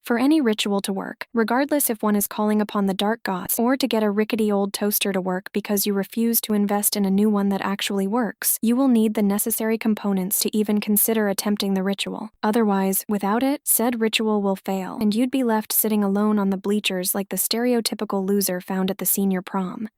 For any ritual to work, regardless if one is calling upon the dark gods or to get a rickety old toaster to work because you refuse to invest in a new one that actually works, you will need the necessary components to even consider attempting the ritual. Otherwise, without it, said ritual will fail, and you'd be left sitting alone on the bleachers like the stereotypical loser found at the senior prom.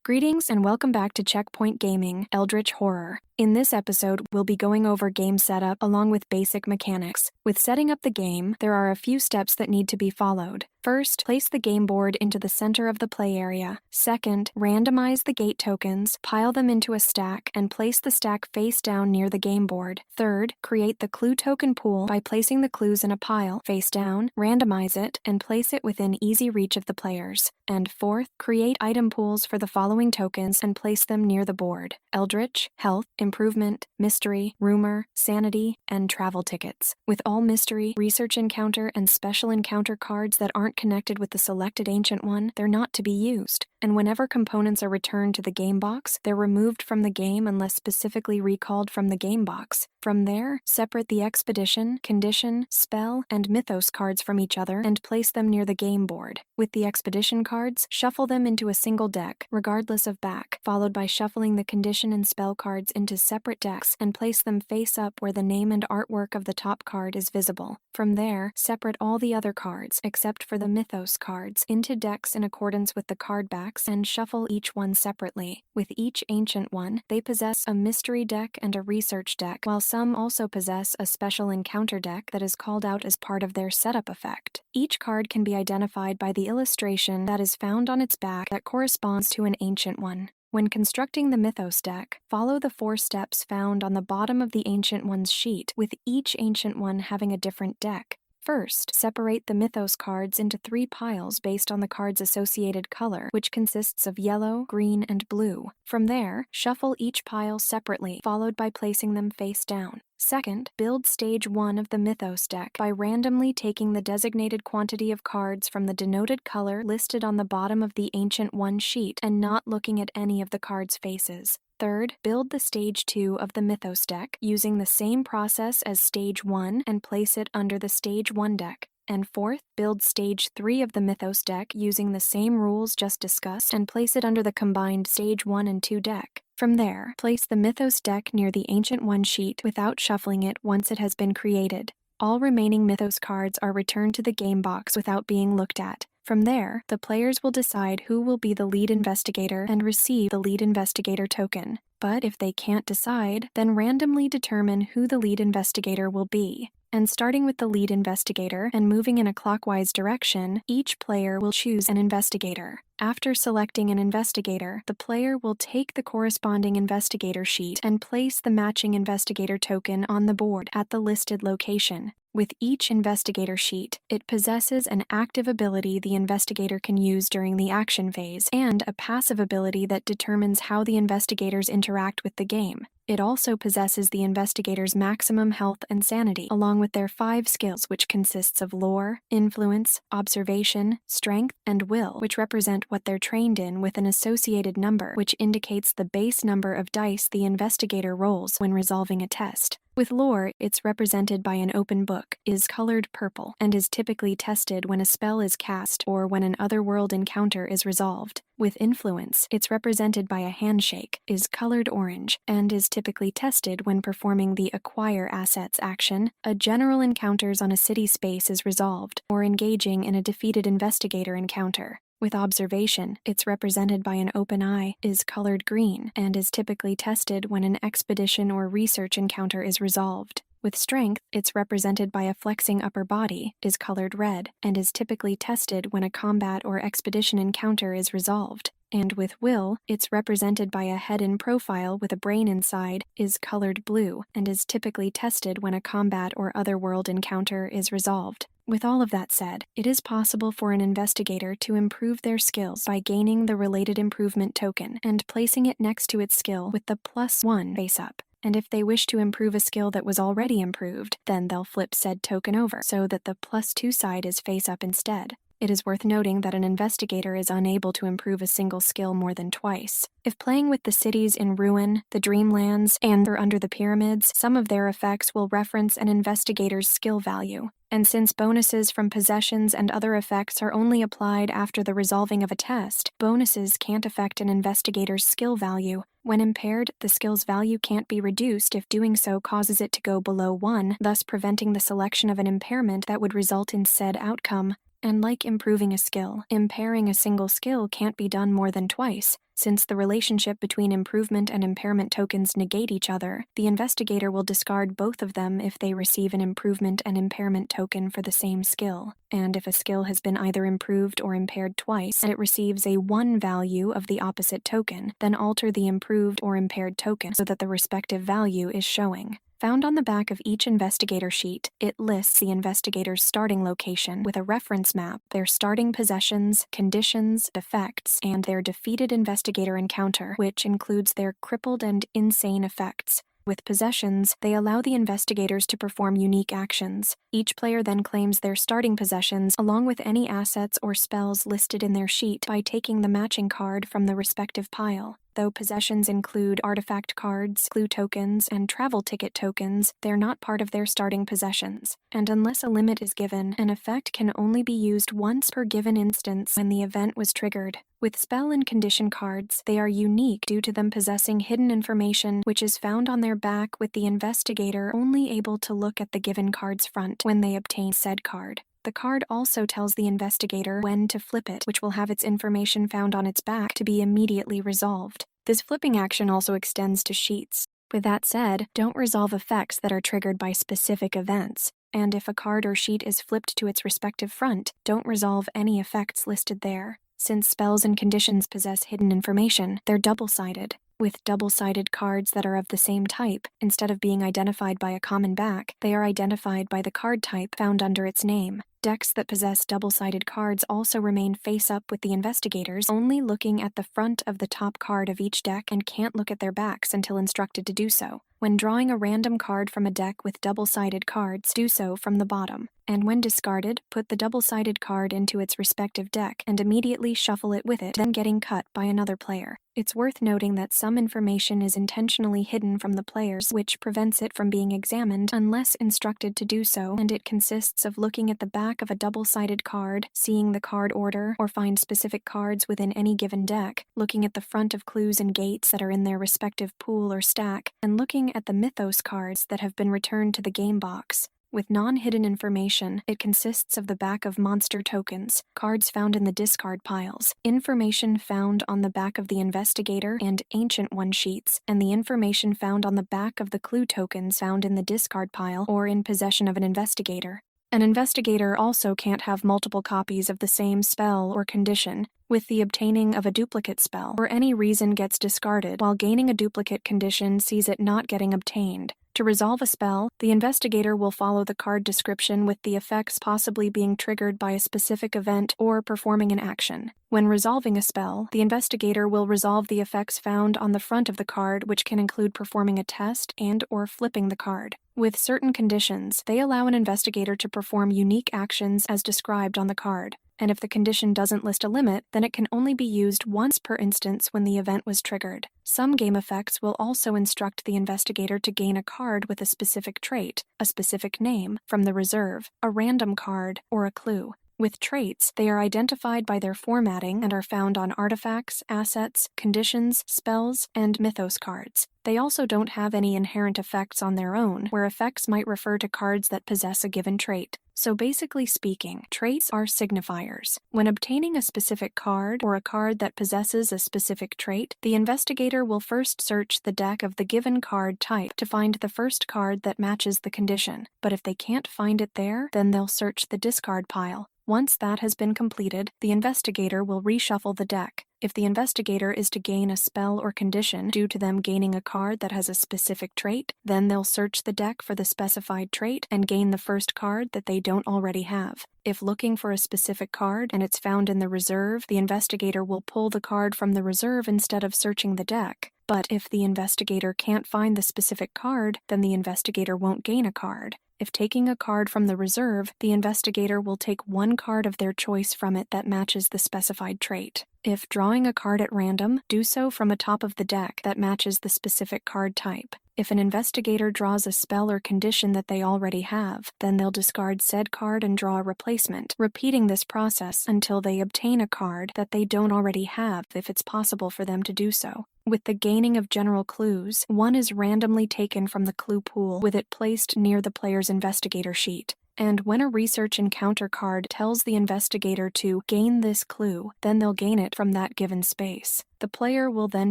Greetings and welcome back to Checkpoint Gaming, Eldritch Horror. In this episode, we'll be going over game setup along with basic mechanics. With setting up the game, there are a few steps that need to be followed. First, place the game board into the center of the play area. Second, randomize the gate tokens, pile them into a stack, and place the stack face down near the game board. Third, create the clue token pool by placing the clues in a pile, face down, randomize it, and place it within easy reach of the players. And fourth, create item pools for the following tokens and place them near the board: Eldritch, Health, Improvement, Mystery, Rumor, Sanity, and Travel Tickets. With all Mystery, Research Encounter, and Special Encounter cards that aren't connected with the selected Ancient one, they're not to be used. And whenever components are returned to the game box, they're removed from the game unless specifically recalled from the game box. From there, separate the Expedition, Condition, Spell, and Mythos cards from each other and place them near the game board. With the Expedition cards, shuffle them into a single deck, regardless of back, followed by shuffling the Condition and Spell cards into separate decks and place them face up where the name and artwork of the top card is visible. From there, separate all the other cards, except for the Mythos cards, into decks in accordance with the card backs and shuffle each one separately. With each Ancient one, they possess a Mystery deck and a Research deck, while some also possess a Special Encounter deck that is called out as part of their setup effect. Each card can be identified by the illustration that is found on its back that corresponds to an Ancient one. When constructing the Mythos deck, follow the 4 steps found on the bottom of the Ancient one's sheet, with each Ancient one having a different deck. First, separate the Mythos cards into 3 piles based on the card's associated color, which consists of yellow, green, and blue. From there, shuffle each pile separately, followed by placing them face down. Second, build stage 1 of the Mythos deck by randomly taking the designated quantity of cards from the denoted color listed on the bottom of the Ancient one sheet and not looking at any of the cards' faces. Third, build the stage 2 of the Mythos deck using the same process as stage 1 and place it under the stage 1 deck. And fourth, build stage 3 of the Mythos deck using the same rules just discussed and place it under the combined stage 1 and 2 deck. From there, place the Mythos deck near the Ancient one sheet without shuffling it once it has been created. All remaining Mythos cards are returned to the game box without being looked at. From there, the players will decide who will be the lead investigator and receive the lead investigator token. But if they can't decide, then randomly determine who the lead investigator will be. And starting with the lead investigator and moving in a clockwise direction, each player will choose an investigator. After selecting an investigator, the player will take the corresponding investigator sheet and place the matching investigator token on the board at the listed location. With each investigator sheet, it possesses an active ability the investigator can use during the action phase and a passive ability that determines how the investigators interact with the game. It also possesses the investigator's maximum health and sanity, along with their 5 skills, which consists of lore, influence, observation, strength, and will, which represent what they're trained in, with an associated number, which indicates the base number of dice the investigator rolls when resolving a test. With lore, it's represented by an open book, is colored purple, and is typically tested when a spell is cast or when an otherworld encounter is resolved. With influence, it's represented by a handshake, is colored orange, and is typically tested when performing the Acquire Assets action, a general encounters on a city space is resolved, or engaging in a defeated investigator encounter. With observation, it's represented by an open eye, is colored green, and is typically tested when an expedition or research encounter is resolved. With strength, it's represented by a flexing upper body, is colored red, and is typically tested when a combat or expedition encounter is resolved. And with will, it's represented by a head in profile with a brain inside, is colored blue, and is typically tested when a combat or otherworld encounter is resolved. With all of that said, it is possible for an investigator to improve their skills by gaining the related improvement token and placing it next to its skill with the +1 face up. And if they wish to improve a skill that was already improved, then they'll flip said token over so that the +2 side is face up instead. It is worth noting that an investigator is unable to improve a single skill more than twice. If playing with the cities in Ruin, the Dreamlands, and or under the pyramids, some of their effects will reference an investigator's skill value. And since bonuses from possessions and other effects are only applied after the resolving of a test, bonuses can't affect an investigator's skill value. When impaired, the skill's value can't be reduced if doing so causes it to go below 1, thus preventing the selection of an impairment that would result in said outcome. And like improving a skill, impairing a single skill can't be done more than twice. Since the relationship between improvement and impairment tokens negate each other, the investigator will discard both of them if they receive an improvement and impairment token for the same skill. And if a skill has been either improved or impaired twice and it receives a 1 value of the opposite token, then alter the improved or impaired token so that the respective value is showing. Found on the back of each investigator sheet, it lists the investigator's starting location with a reference map, their starting possessions, conditions, effects, and their defeated investigator encounter, which includes their crippled and insane effects. With possessions, they allow the investigators to perform unique actions. Each player then claims their starting possessions along with any assets or spells listed in their sheet by taking the matching card from the respective pile. Though possessions include artifact cards, clue tokens, and travel ticket tokens, they're not part of their starting possessions. And unless a limit is given, an effect can only be used once per given instance when the event was triggered. With spell and condition cards, they are unique due to them possessing hidden information which is found on their back, with the investigator only able to look at the given card's front when they obtain said card. The card also tells the investigator when to flip it, which will have its information found on its back to be immediately resolved. This flipping action also extends to sheets. With that said, don't resolve effects that are triggered by specific events. And if a card or sheet is flipped to its respective front, don't resolve any effects listed there. Since spells and conditions possess hidden information, they're double-sided. With double-sided cards that are of the same type, instead of being identified by a common back, they are identified by the card type found under its name. Decks that possess double-sided cards also remain face-up with the investigators, only looking at the front of the top card of each deck and can't look at their backs until instructed to do so. When drawing a random card from a deck with double-sided cards, do so from the bottom. And when discarded, put the double-sided card into its respective deck and immediately shuffle it with it, then getting cut by another player. It's worth noting that some information is intentionally hidden from the players, which prevents it from being examined unless instructed to do so, and it consists of looking at the back of a double-sided card, seeing the card order, or find specific cards within any given deck, looking at the front of clues and gates that are in their respective pool or stack, and looking at the mythos cards that have been returned to the game box. With non-hidden information, it consists of the back of monster tokens, cards found in the discard piles, information found on the back of the investigator and ancient one sheets, and the information found on the back of the clue tokens found in the discard pile or in possession of an investigator. An investigator also can't have multiple copies of the same spell or condition. With the obtaining of a duplicate spell, for any reason gets discarded, while gaining a duplicate condition sees it not getting obtained. To resolve a spell, the investigator will follow the card description with the effects possibly being triggered by a specific event or performing an action. When resolving a spell, the investigator will resolve the effects found on the front of the card, which can include performing a test and/or flipping the card. With certain conditions, they allow an investigator to perform unique actions as described on the card. And if the condition doesn't list a limit, then it can only be used once per instance when the event was triggered. Some game effects will also instruct the investigator to gain a card with a specific trait, a specific name, from the reserve, a random card, or a clue. With traits, they are identified by their formatting and are found on artifacts, assets, conditions, spells, and mythos cards. They also don't have any inherent effects on their own, where effects might refer to cards that possess a given trait. So basically speaking, traits are signifiers. When obtaining a specific card or a card that possesses a specific trait, the investigator will first search the deck of the given card type to find the first card that matches the condition. But if they can't find it there, then they'll search the discard pile. Once that has been completed, the investigator will reshuffle the deck. If the investigator is to gain a spell or condition due to them gaining a card that has a specific trait, then they'll search the deck for the specified trait and gain the first card that they don't already have. If looking for a specific card and it's found in the reserve, the investigator will pull the card from the reserve instead of searching the deck. But if the investigator can't find the specific card, then the investigator won't gain a card. If taking a card from the reserve, the investigator will take one card of their choice from it that matches the specified trait. If drawing a card at random, do so from a top of the deck that matches the specific card type. If an investigator draws a spell or condition that they already have, then they'll discard said card and draw a replacement, repeating this process until they obtain a card that they don't already have if it's possible for them to do so. With the gaining of general clues, one is randomly taken from the clue pool with it placed near the player's investigator sheet. And when a research encounter card tells the investigator to gain this clue, then they'll gain it from that given space. The player will then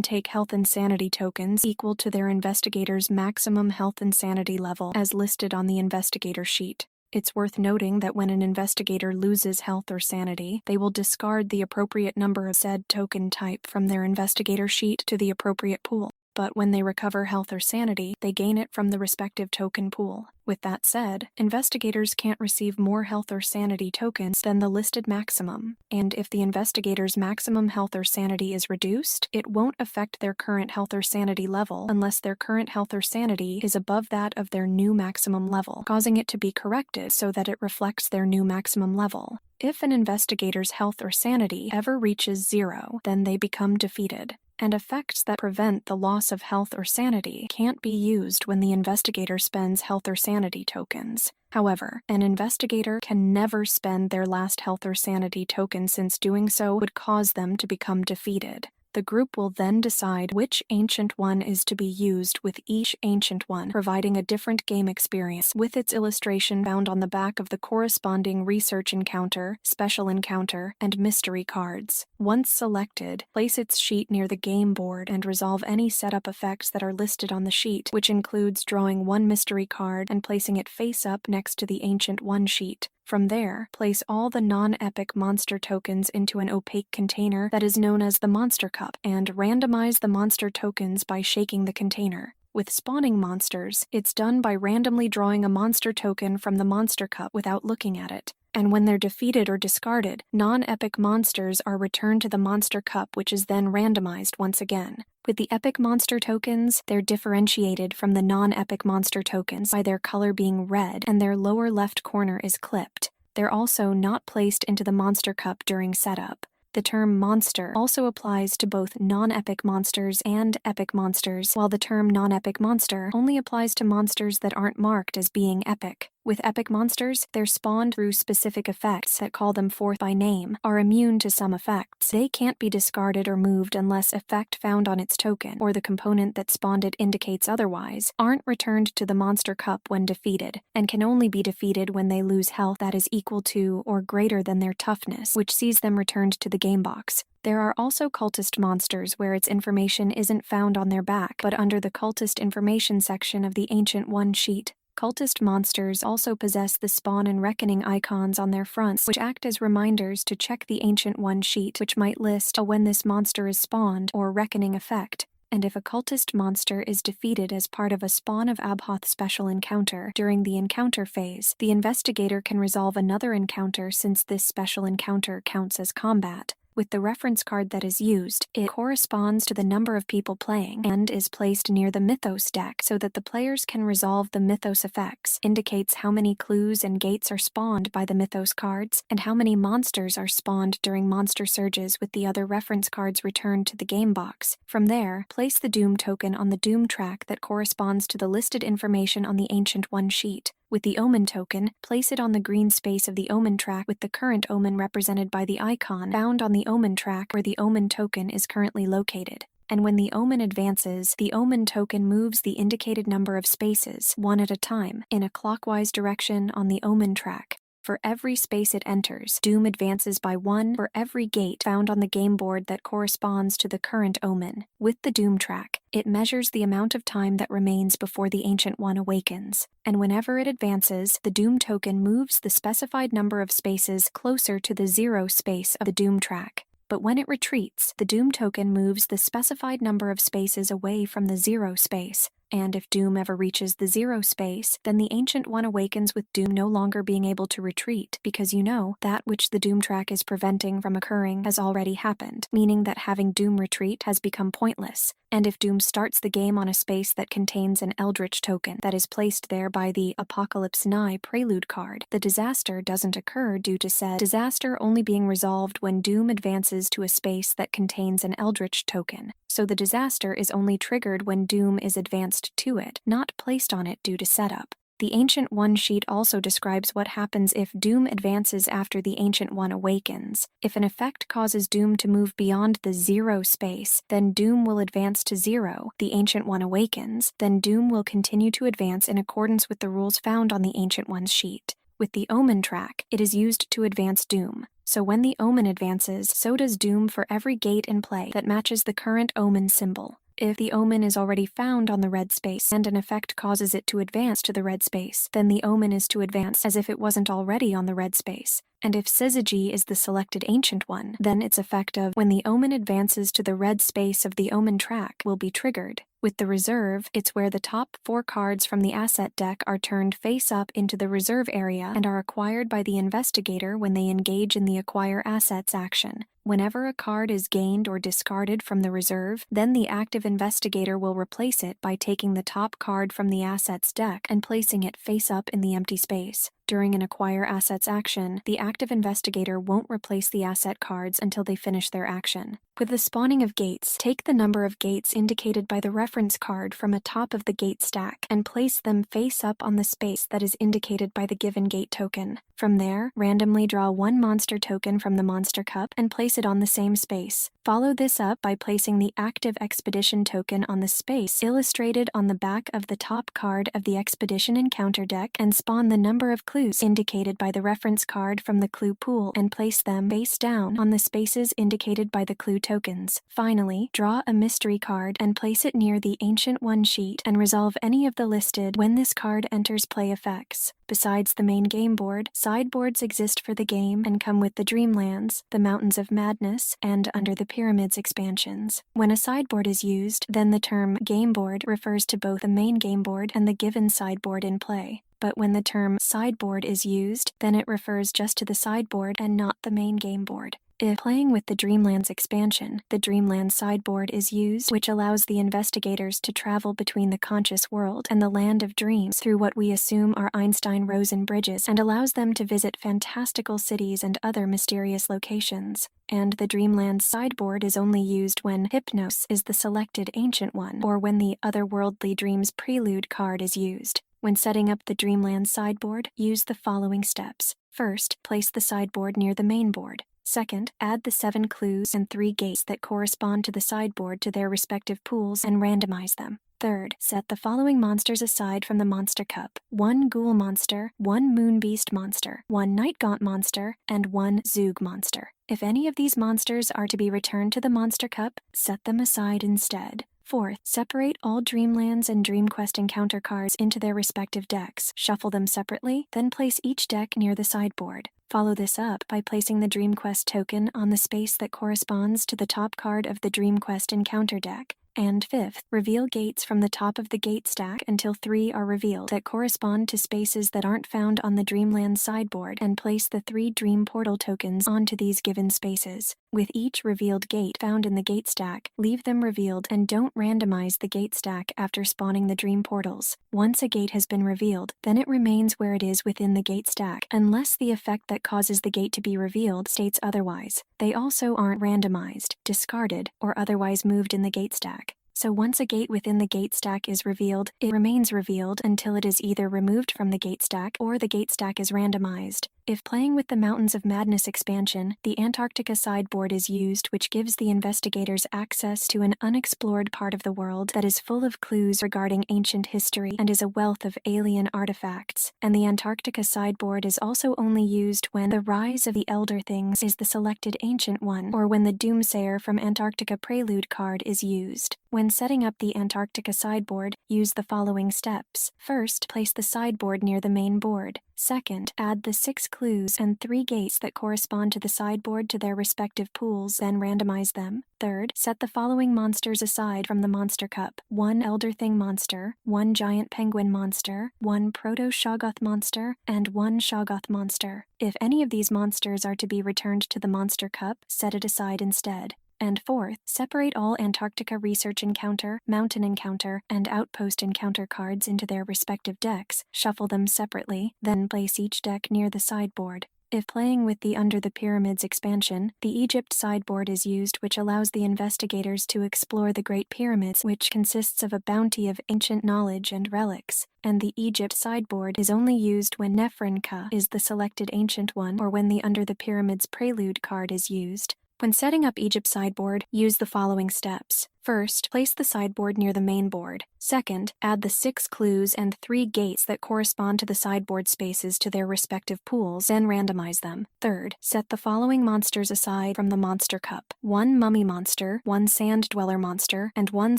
take health and sanity tokens equal to their investigator's maximum health and sanity level as listed on the investigator sheet. It's worth noting that when an investigator loses health or sanity, they will discard the appropriate number of said token type from their investigator sheet to the appropriate pool. But when they recover health or sanity, they gain it from the respective token pool. With that said, investigators can't receive more health or sanity tokens than the listed maximum, and if the investigator's maximum health or sanity is reduced, it won't affect their current health or sanity level unless their current health or sanity is above that of their new maximum level, causing it to be corrected so that it reflects their new maximum level. If an investigator's health or sanity ever reaches 0, then they become defeated. And effects that prevent the loss of health or sanity can't be used when the investigator spends health or sanity tokens. However, an investigator can never spend their last health or sanity token since doing so would cause them to become defeated. The group will then decide which Ancient One is to be used with each Ancient One, providing a different game experience with its illustration found on the back of the corresponding Research Encounter, Special Encounter, and Mystery cards. Once selected, place its sheet near the game board and resolve any setup effects that are listed on the sheet, which includes drawing one mystery card and placing it face up next to the Ancient One sheet. From there, place all the non-epic monster tokens into an opaque container that is known as the Monster Cup, and randomize the monster tokens by shaking the container. With spawning monsters, it's done by randomly drawing a monster token from the Monster Cup without looking at it. And when they're defeated or discarded, non-epic monsters are returned to the Monster Cup, which is then randomized once again. With the epic monster tokens, they're differentiated from the non-epic monster tokens by their color being red and their lower left corner is clipped. They're also not placed into the Monster Cup during setup. The term monster also applies to both non-epic monsters and epic monsters, while the term non-epic monster only applies to monsters that aren't marked as being epic. With epic monsters, they're spawned through specific effects that call them forth by name, are immune to some effects. They can't be discarded or moved unless effect found on its token, or the component that spawned it indicates otherwise, aren't returned to the Monster Cup when defeated, and can only be defeated when they lose health that is equal to or greater than their toughness, which sees them returned to the game box. There are also cultist monsters where its information isn't found on their back, but under the cultist information section of the Ancient One sheet. Cultist monsters also possess the spawn and reckoning icons on their fronts, which act as reminders to check the Ancient One sheet, which might list a when this monster is spawned or reckoning effect. And if a cultist monster is defeated as part of a Spawn of Abhoth special encounter during the encounter phase, the investigator can resolve another encounter since this special encounter counts as combat. With the reference card that is used, it corresponds to the number of people playing and is placed near the Mythos deck so that the players can resolve the Mythos effects, indicates how many clues and gates are spawned by the Mythos cards, and how many monsters are spawned during monster surges with the other reference cards returned to the game box. From there, place the Doom token on the Doom track that corresponds to the listed information on the Ancient One sheet. With the Omen token, place it on the green space of the Omen track with the current Omen represented by the icon found on the Omen track where the Omen token is currently located. And when the Omen advances, the Omen token moves the indicated number of spaces, one at a time, in a clockwise direction on the Omen track. For every space it enters, Doom advances by 1 for every gate found on the game board that corresponds to the current Omen. With the Doom track, it measures the amount of time that remains before the Ancient One awakens, and whenever it advances, the Doom token moves the specified number of spaces closer to the 0 space of the Doom track. But when it retreats, the Doom token moves the specified number of spaces away from the 0 space. And if Doom ever reaches the zero space, then the Ancient One awakens with Doom no longer being able to retreat, because you know that which the Doom track is preventing from occurring has already happened, meaning that having Doom retreat has become pointless. And if Doom starts the game on a space that contains an Eldritch token that is placed there by the Apocalypse Nigh prelude card, the disaster doesn't occur due to said disaster only being resolved when Doom advances to a space that contains an Eldritch token. So the disaster is only triggered when Doom is advanced to it, not placed on it due to setup. The Ancient One sheet also describes what happens if Doom advances after the Ancient One awakens. If an effect causes Doom to move beyond the zero space, then Doom will advance to zero. The Ancient One awakens, then Doom will continue to advance in accordance with the rules found on the Ancient One's sheet. With the Omen track, it is used to advance Doom. So when the Omen advances, so does Doom for every gate in play that matches the current Omen symbol. If the Omen is already found on the red space and an effect causes it to advance to the red space, then the Omen is to advance as if it wasn't already on the red space. And if Syzygy is the selected Ancient One, then its effect of when the Omen advances to the red space of the Omen track will be triggered. With the reserve, it's where the top 4 cards from the asset deck are turned face up into the reserve area and are acquired by the investigator when they engage in the Acquire Assets action. Whenever a card is gained or discarded from the reserve, then the active investigator will replace it by taking the top card from the assets deck and placing it face up in the empty space. During an Acquire Assets action, the active investigator won't replace the asset cards until they finish their action. With the spawning of gates, take the number of gates indicated by the reference card from atop of the gate stack and place them face up on the space that is indicated by the given gate token. From there, randomly draw 1 monster token from the monster cup and place it on the same space. Follow this up by placing the active expedition token on the space illustrated on the back of the top card of the expedition encounter deck and spawn the number of clues indicated by the reference card from the clue pool and place them face down on the spaces indicated by the clue tokens. Finally, draw a mystery card and place it near the Ancient One sheet and resolve any of the listed when this card enters play effects. Besides the main game board, sideboards exist for the game and come with the Dreamlands, the Mountains of Madness, and Under the Pyramids expansions. When a sideboard is used, then the term game board refers to both the main game board and the given sideboard in play. But when the term sideboard is used, then it refers just to the sideboard and not the main game board. If playing with the Dreamlands expansion, the Dreamlands sideboard is used, which allows the investigators to travel between the conscious world and the land of dreams through what we assume are Einstein-Rosen bridges and allows them to visit fantastical cities and other mysterious locations. And the Dreamlands sideboard is only used when Hypnos is the selected Ancient One or when the Otherworldly Dreams Prelude card is used. When setting up the Dreamlands sideboard, use the following steps. First, place the sideboard near the main board. Second, add the 7 clues and 3 gates that correspond to the sideboard to their respective pools and randomize them. Third, set the following monsters aside from the monster cup: 1 ghoul monster, 1 moonbeast monster, 1 nightgaunt monster, and 1 zoog monster. If any of these monsters are to be returned to the monster cup, set them aside instead. Fourth, separate all Dreamlands and DreamQuest encounter cards into their respective decks. Shuffle them separately, then place each deck near the sideboard. Follow this up by placing the DreamQuest token on the space that corresponds to the top card of the DreamQuest encounter deck. And fifth, reveal gates from the top of the gate stack until 3 are revealed that correspond to spaces that aren't found on the Dreamland sideboard and place the 3 Dream Portal tokens onto these given spaces. With each revealed gate found in the gate stack, leave them revealed and don't randomize the gate stack after spawning the Dream Portals. Once a gate has been revealed, then it remains where it is within the gate stack, unless the effect that causes the gate to be revealed states otherwise. They also aren't randomized, discarded, or otherwise moved in the gate stack. So once a gate within the gate stack is revealed, it remains revealed until it is either removed from the gate stack or the gate stack is randomized. If playing with the Mountains of Madness expansion, the Antarctica sideboard is used, which gives the investigators access to an unexplored part of the world that is full of clues regarding ancient history and is a wealth of alien artifacts. And the Antarctica sideboard is also only used when the Rise of the Elder Things is the selected Ancient One or when the Doomsayer from Antarctica Prelude card is used. When setting up the Antarctica sideboard, use the following steps. First, place the sideboard near the main board. Second, add the 6 clues and 3 gates that correspond to the sideboard to their respective pools, then randomize them. Third, set the following monsters aside from the monster cup: 1 Elder Thing monster, 1 Giant Penguin monster, 1 Proto-Shoggoth monster, and 1 Shoggoth monster. If any of these monsters are to be returned to the monster cup, set it aside instead. And fourth, separate all Antarctica Research Encounter, Mountain Encounter, and Outpost Encounter cards into their respective decks, shuffle them separately, then place each deck near the sideboard. If playing with the Under the Pyramids expansion, the Egypt sideboard is used, which allows the investigators to explore the Great Pyramids, which consists of a bounty of ancient knowledge and relics. And the Egypt sideboard is only used when Nefrenka is the selected ancient one, or when the Under the Pyramids Prelude card is used. When setting up Egypt sideboard, use the following steps. First, place the sideboard near the main board. Second, add the 6 clues and 3 gates that correspond to the sideboard spaces to their respective pools, then randomize them. Third, set the following monsters aside from the monster cup: 1 mummy monster, 1 sand dweller monster, and 1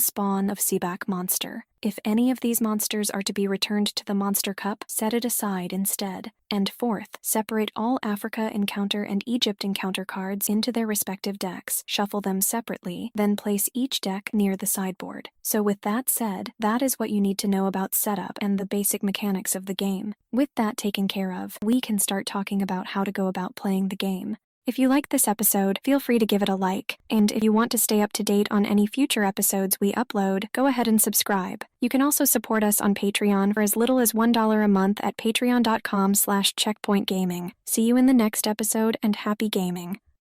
spawn of seaback monster. If any of these monsters are to be returned to the monster cup, set it aside instead. And fourth, separate all Africa Encounter and Egypt Encounter cards into their respective decks, shuffle them separately, then place each deck near the sideboard. So with that said, that is what you need to know about setup and the basic mechanics of the game. With that taken care of, we can start talking about how to go about playing the game. If you like this episode, feel free to give it a like, and if you want to stay up to date on any future episodes we upload, go ahead and subscribe. You can also support us on Patreon for as little as $1 a month at patreon.com/checkpointgaming. See you in the next episode, and happy gaming.